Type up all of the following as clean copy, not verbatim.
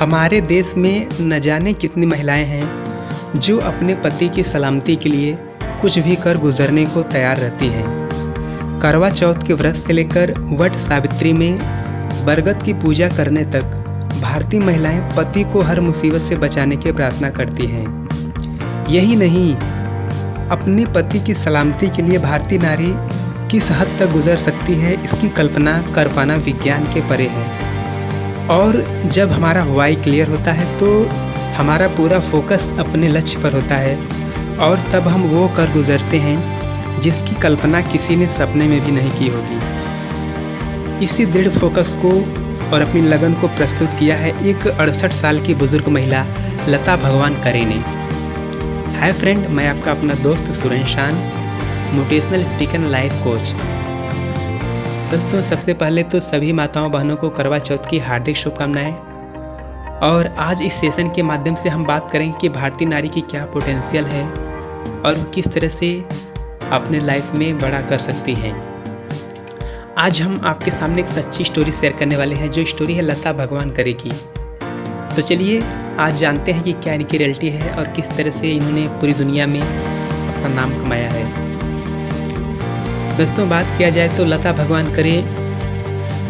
हमारे देश में न जाने कितनी महिलाएं हैं जो अपने पति की सलामती के लिए कुछ भी कर गुजरने को तैयार रहती हैं। करवा चौथ के व्रत से लेकर वट सावित्री में बरगद की पूजा करने तक भारतीय महिलाएं पति को हर मुसीबत से बचाने की प्रार्थना करती हैं। यही नहीं, अपने पति की सलामती के लिए भारतीय नारी किस हद तक गुजर सकती है, इसकी कल्पना कर पाना विज्ञान के परे है। और जब हमारा वाई क्लियर होता है तो हमारा पूरा फोकस अपने लक्ष्य पर होता है और तब हम वो कर गुजरते हैं जिसकी कल्पना किसी ने सपने में भी नहीं की होगी। इसी दृढ़ फोकस को और अपनी लगन को प्रस्तुत किया है एक 68 साल की बुजुर्ग महिला लता भगवान करे ने। हाय फ्रेंड, मैं आपका अपना दोस्त सुरेशान, मोटिवेशनल स्पीकर लाइफ कोच। दोस्तों, सबसे पहले तो सभी माताओं बहनों को करवा चौथ की हार्दिक शुभकामनाएं। और आज इस सेशन के माध्यम से हम बात करेंगे कि भारतीय नारी की क्या पोटेंशियल है और वो किस तरह से अपने लाइफ में बड़ा कर सकती हैं। आज हम आपके सामने एक सच्ची स्टोरी शेयर करने वाले हैं, जो स्टोरी है लता भगवान करे की। तो चलिए आज जानते हैं कि क्या इनकी रियलिटी है और किस तरह से इन्होंने पूरी दुनिया में अपना नाम कमाया है। दोस्तों, बात किया जाए तो लता भगवान करे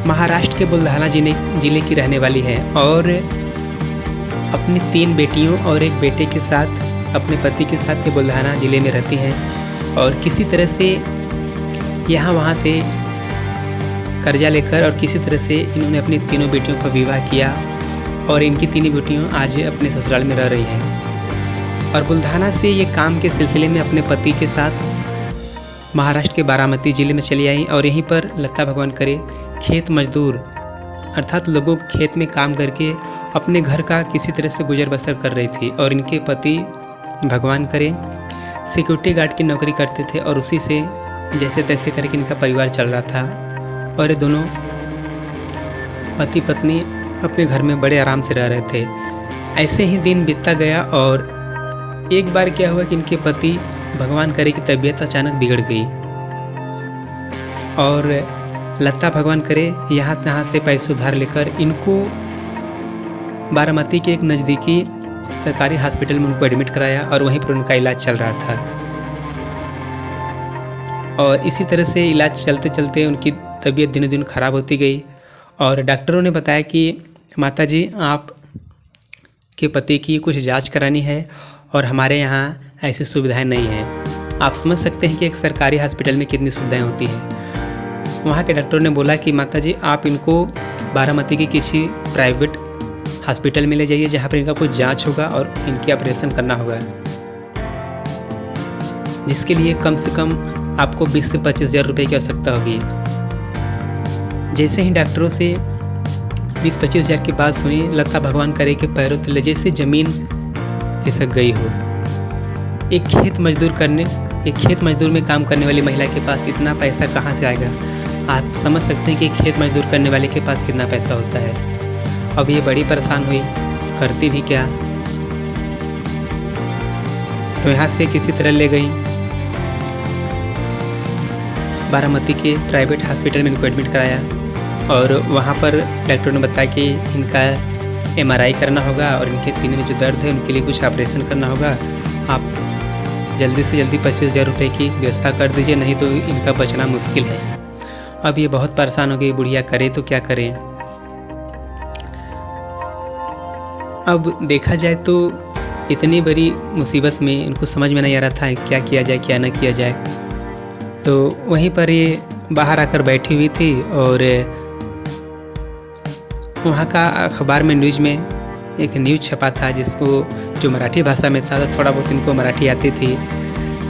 महाराष्ट्र के बुलढाना जिले की रहने वाली है और अपनी 3 बेटियों और एक बेटे के साथ अपने पति के साथ ये बुलढाना ज़िले में रहती हैं। और किसी तरह से यहाँ वहाँ से कर्जा लेकर और किसी तरह से इन्होंने अपनी तीनों बेटियों का विवाह किया और इनकी तीनों बेटियों आज अपने ससुराल में रह रही हैं। और बुलढाना से ये काम के सिलसिले में अपने पति के साथ महाराष्ट्र के बारामती ज़िले में चली आई और यहीं पर लता भगवान करे खेत मजदूर अर्थात लोगों के खेत में काम करके अपने घर का किसी तरह से गुजर बसर कर रही थी। और इनके पति भगवान करे सिक्योरिटी गार्ड की नौकरी करते थे और उसी से जैसे तैसे करके इनका परिवार चल रहा था। और ये दोनों पति पत्नी अपने घर में बड़े आराम से रह रहे थे। ऐसे ही दिन बीतता गया और एक बार क्या हुआ कि इनके पति भगवान करे की तबीयत अचानक बिगड़ गई और लता भगवान करे यहाँ तहाँ से पैसे उधार लेकर इनको बारामती के एक नज़दीकी सरकारी हॉस्पिटल में उनको एडमिट कराया और वहीं पर उनका इलाज चल रहा था। और इसी तरह से इलाज चलते चलते उनकी तबीयत दिनों दिन ख़राब होती गई और डॉक्टरों ने बताया कि माता जी, आप के पति की कुछ जांच करानी है और हमारे यहाँ ऐसी सुविधाएं नहीं हैं। आप समझ सकते हैं कि एक सरकारी हॉस्पिटल में कितनी सुविधाएं होती हैं। वहाँ के डॉक्टर ने बोला कि माता जी, आप इनको बारामती के किसी प्राइवेट हॉस्पिटल में ले जाइए जहाँ पर इनका कुछ जांच होगा और इनकी ऑपरेशन करना होगा, जिसके लिए कम से कम आपको 20 से 25 हज़ार रुपये की आवश्यकता होगी। जैसे ही डॉक्टरों से 20-25 हज़ार की बात सुनी, लता भगवान करे के पैरों तले जैसे ज़मीन खिसक गई हो। एक खेत मजदूर में काम करने वाली महिला के पास इतना पैसा कहाँ से आएगा? आप समझ सकते हैं कि खेत मजदूर करने वाले के पास कितना पैसा होता है। अब ये बड़ी परेशान हुई, करती भी क्या। तो यहाँ से किसी तरह ले गई बारामती के प्राइवेट हॉस्पिटल में इनको एडमिट कराया और वहाँ पर डॉक्टर ने बताया कि इनका MRI करना होगा और इनके सीने में जो दर्द है उनके लिए कुछ ऑपरेशन करना होगा। आप जल्दी से जल्दी 25 हज़ार रुपये की व्यवस्था कर दीजिए, नहीं तो इनका बचना मुश्किल है। अब ये बहुत परेशान हो गई, बुढ़िया करे तो क्या करें। अब देखा जाए तो इतनी बड़ी मुसीबत में इनको समझ में नहीं आ रहा था क्या किया जाए क्या ना किया जाए। तो वहीं पर ये बाहर आकर बैठी हुई थी और वहाँ का अखबार में न्यूज़ में एक न्यूज़ छपा था जिसको जो मराठी भाषा में था, थोड़ा बहुत इनको मराठी आती थी।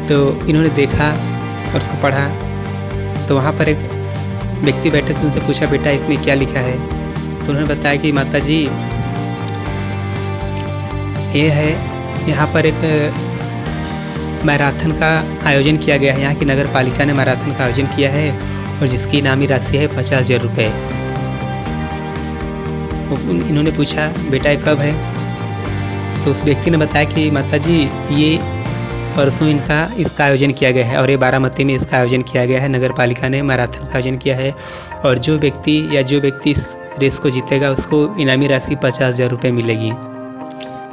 तो इन्होंने देखा और उसको पढ़ा तो वहाँ पर एक व्यक्ति बैठे थे, उनसे पूछा बेटा इसमें क्या लिखा है? तो उन्होंने बताया कि माता जी, ये है यहाँ पर एक मैराथन का आयोजन किया गया है। यहाँ की नगर पालिका ने मैराथन का आयोजन किया है और जिसकी इनामी राशि है 50 हज़ार रुपये। इन्होंने पूछा बेटा ये कब है? तो उस व्यक्ति ने बताया कि माता जी, ये परसों इसका आयोजन किया गया है और ये बारामती में इसका आयोजन किया गया है। नगर पालिका ने मैराथन का आयोजन किया है और जो व्यक्ति इस रेस को जीतेगा उसको इनामी राशि 50,000 रुपये मिलेगी।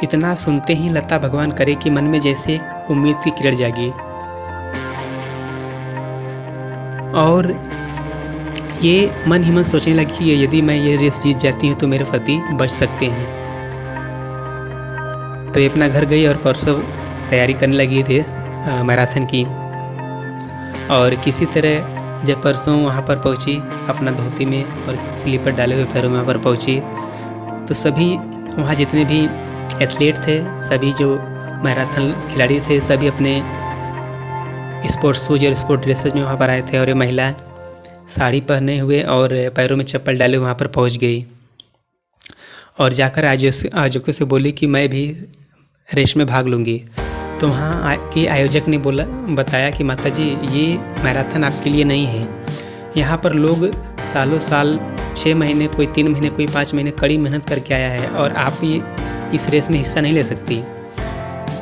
इतना सुनते ही लता भगवान करे कि मन में जैसे एक उम्मीद की किरण जागी और ये मन ही मन सोचने लगी कि यदि मैं ये रेस जीत जाती हूँ तो मेरे पति बच सकते हैं। तो ये अपना घर गई और परसों तैयारी करने लगी मैराथन की। और किसी तरह जब परसों वहाँ पर पहुँची अपना धोती में और स्लीपर डाले हुए पैरों में वहाँ पर पहुँची तो सभी वहाँ जितने भी एथलीट थे, सभी जो मैराथन खिलाड़ी थे, सभी अपने स्पोर्ट्स शूज और स्पोर्ट ड्रेसेज में वहाँ पर आए थे। और ये महिला साड़ी पहने हुए और पैरों में चप्पल डाले वहाँ पर पहुँच गई और जाकर आयोजकों से बोली कि मैं भी रेस में भाग लूँगी। तो वहाँ के आयोजक ने बताया कि माता जी ये मैराथन आपके लिए नहीं है। यहाँ पर लोग सालों साल 6 महीने, कोई 3 महीने, कोई 5 महीने कड़ी मेहनत करके आया है और आप ये इस रेस में हिस्सा नहीं ले सकती।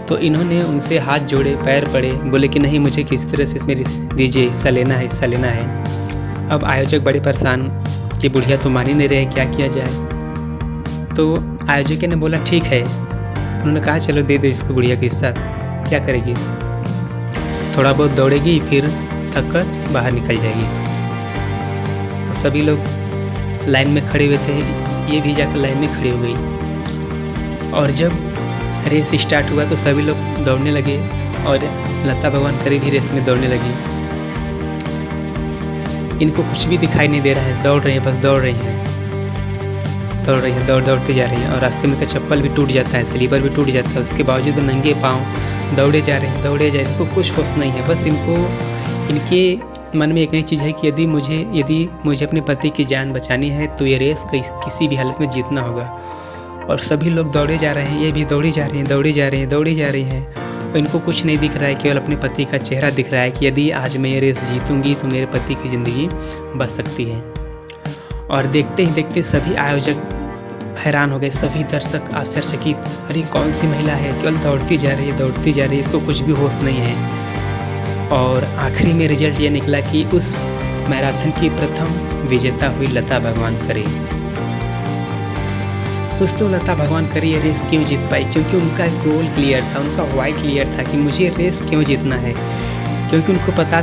तो इन्होंने उनसे हाथ जोड़े, पैर पड़े, बोले कि नहीं, मुझे किसी तरह से इसमें दीजिए, हिस्सा लेना है। अब आयोजक बड़े परेशान कि बुढ़िया तो मान ही नहीं रहे, क्या किया जाए। तो आयोजक ने बोला ठीक है। उन्होंने कहा चलो दे दो इसको बुढ़िया के हिस्सा, क्या करेगी, थोड़ा बहुत दौड़ेगी फिर थक कर बाहर निकल जाएगी। तो सभी लोग लाइन में खड़े हुए थे, ये भी जाकर लाइन में खड़ी हो गई। और जब रेस स्टार्ट हुआ तो सभी लोग दौड़ने लगे और लता भगवान करे भी रेस में दौड़ने लगी। इनको कुछ भी दिखाई नहीं दे रहा है, दौड़ रही हैं, बस दौड़ रही हैं, दौड़ते जा रही हैं। और रास्ते में का चप्पल भी टूट जाता है, स्लीपर भी टूट जाता है, उसके बावजूद नंगे पाँव दौड़े जा रहे हैं। इनको कुछ होश नहीं है, बस इनके मन में एक नई चीज़ है कि यदि मुझे अपने पति की जान बचानी है तो ये रेस किसी भी हालत में जीतना होगा। और सभी लोग दौड़े जा रहे हैं, ये भी दौड़ी जा रही हैं और इनको कुछ नहीं दिख रहा है, केवल अपने पति का चेहरा दिख रहा है कि यदि आज मैं ये रेस जीतूंगी तो मेरे पति की ज़िंदगी बच सकती है। और देखते ही देखते सभी आयोजक हैरान हो गए, सभी दर्शक आश्चर्यचकित, अरे कौन सी महिला है, केवल दौड़ती जा रही है, इसको कुछ भी होश नहीं है। और आखिरी में रिजल्ट ये निकला कि उस मैराथन की प्रथम विजेता हुई लता भगवान करे। दोस्तों, लता भगवान करे ये रेस क्यों जीत पाई? क्योंकि उनका गोल क्लियर था, उनका वाई क्लियर था कि मुझे रेस क्यों जीतना है। क्योंकि उनको पता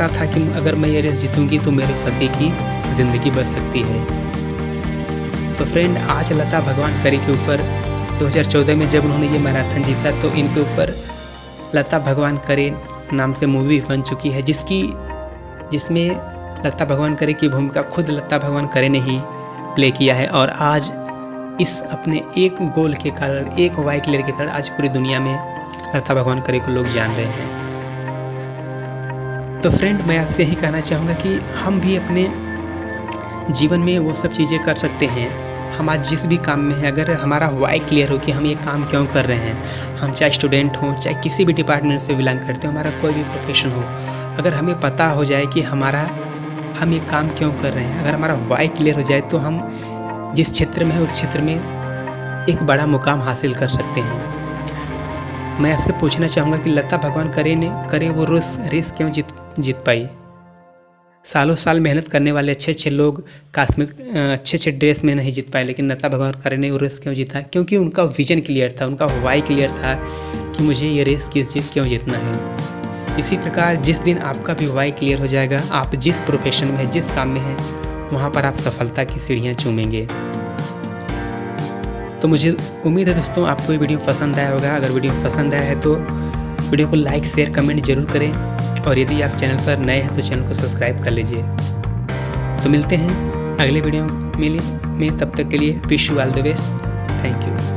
था कि अगर मैं ये रेस जीतूंगी तो मेरे पति की ज़िंदगी बच सकती है। तो फ्रेंड, आज लता भगवान करे के ऊपर 2014 में जब उन्होंने ये मैराथन जीता तो इनके ऊपर लता भगवान करे नाम से मूवी बन चुकी है, जिसमें लता भगवान करे की भूमिका खुद लता भगवान करे ने ही प्ले किया है। और आज इस अपने एक गोल के कारण, एक वाई क्लियर के कारण आज पूरी दुनिया में लता भगवान करे को लोग जान रहे हैं। तो फ्रेंड, मैं आपसे यही कहना चाहूँगा कि हम भी अपने जीवन में वो सब चीज़ें कर सकते हैं। हम आज जिस भी काम में हैं, अगर हमारा वाई क्लियर हो कि हम ये काम क्यों कर रहे हैं, हम चाहे स्टूडेंट हों, चाहे किसी भी डिपार्टमेंट से बिलोंग करते हो, हमारा कोई भी प्रोफेशन हो, अगर हमें पता हो जाए कि हम ये काम क्यों कर रहे हैं, अगर हमारा वाई क्लियर हो जाए तो हम जिस क्षेत्र में है उस क्षेत्र में एक बड़ा मुकाम हासिल कर सकते हैं। मैं आपसे पूछना चाहूँगा कि लता भगवान करे वो रेस क्यों जीत पाई? सालों साल मेहनत करने वाले अच्छे लोग अच्छे ड्रेस में नहीं जीत पाए, लेकिन लता भगवान करे ने वो रेस क्यों जीता? क्योंकि उनका विजन क्लियर था, उनका वाई क्लियर था कि मुझे ये रेस क्यों जीतना है। इसी प्रकार जिस दिन आपका भी वाई क्लियर हो जाएगा, आप जिस प्रोफेशन में है, जिस काम में है, वहाँ पर आप सफलता की सीढ़ियाँ चूमेंगे। तो मुझे उम्मीद है दोस्तों आपको ये वीडियो पसंद आया होगा। अगर वीडियो पसंद आया है तो वीडियो को लाइक, शेयर, कमेंट जरूर करें। और यदि आप चैनल पर नए हैं तो चैनल को सब्सक्राइब कर लीजिए। तो मिलते हैं अगले वीडियो में, तब तक के लिए wish you all the best. Thank you.